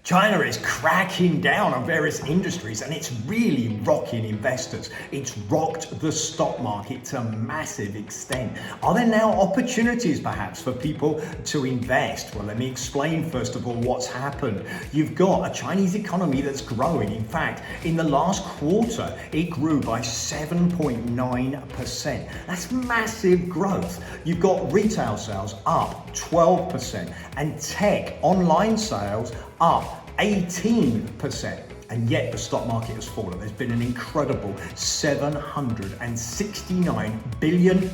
China is cracking down on various industries and it's really rocking investors. It's rocked the stock market to a massive extent. Are there now opportunities perhaps for people to invest? Well, let me explain first of all what's happened. You've got a Chinese economy that's growing. In fact, in the last quarter, it grew by 7.9%. That's massive growth. You've got retail sales up 12% and tech online sales up 18%. And yet the stock market has fallen. There's been an incredible $769 billion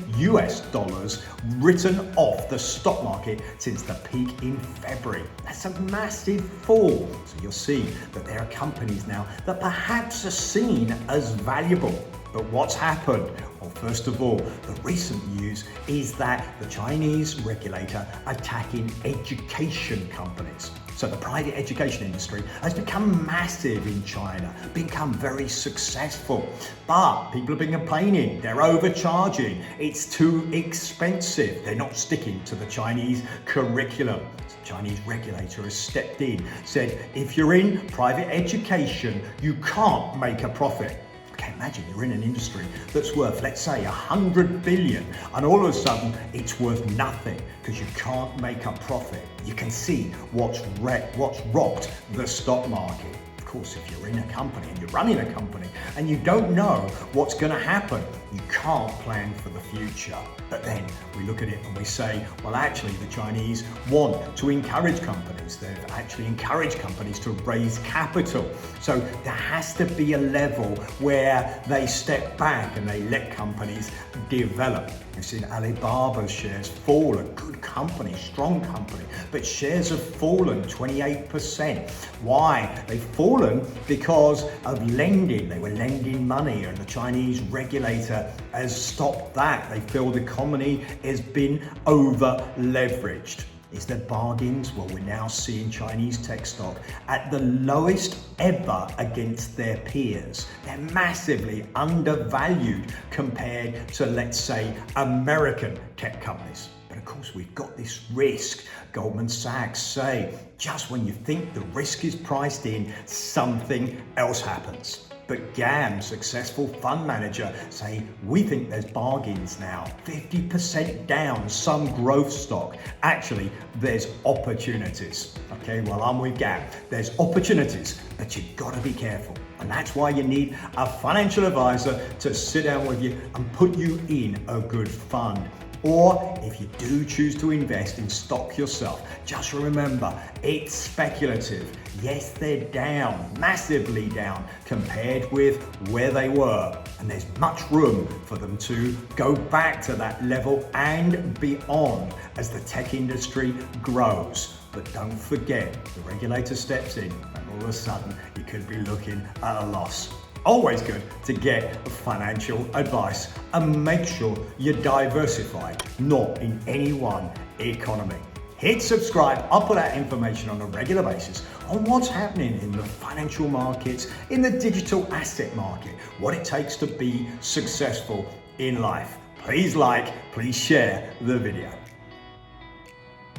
written off the stock market since the peak in February. That's a massive fall. So you'll see that there are companies now that perhaps are seen as valuable. But what's happened? Well, first of all, the recent news is that the Chinese regulator attacking education companies. So the private education industry has become massive in China, become very successful. But people have been complaining, they're overcharging, it's too expensive. They're not sticking to the Chinese curriculum. The Chinese regulator has stepped in, said, if you're in private education, you can't make a profit. Okay, imagine you're in an industry that's worth, let's say, 100 billion, and all of a sudden it's worth nothing because you can't make a profit. You can see what's rocked the stock market. Of course, if you're in a company and you're running a company and you don't know what's going to happen, you can't plan for the future. But then we look at it and we say, well, actually, the Chinese want to encourage companies. They've actually encouraged companies to raise capital. So there has to be a level where they step back and they let companies develop. We've seen Alibaba's shares fall, a good company, strong company, but shares have fallen 28%. Why? They've fallen because of lending. They were lending money and the Chinese regulator has stopped that. They feel the economy has been over leveraged. Is there bargains? Well, we're now seeing Chinese tech stock at the lowest ever against their peers. They're massively undervalued compared to, let's say, American tech companies. But of course, we've got this risk. Goldman Sachs say, just when you think the risk is priced in, something else happens. But GAM, successful fund manager, say, we think there's bargains now. 50% down, some growth stock. Actually, there's opportunities. Okay, well, I'm with GAM. There's opportunities, but you've got to be careful. And that's why you need a financial advisor to sit down with you and put you in a good fund. Or if you do choose to invest in stock yourself, just remember, it's speculative. Yes, they're down, massively down compared with where they were. And there's much room for them to go back to that level and beyond as the tech industry grows. But don't forget, the regulator steps in and all of a sudden you could be looking at a loss. Always good to get financial advice and make sure you're diversified, not in any one economy. Hit subscribe. I'll put out information on a regular basis on what's happening in the financial markets, in the digital asset market, what it takes to be successful in life. Please like, please share the video.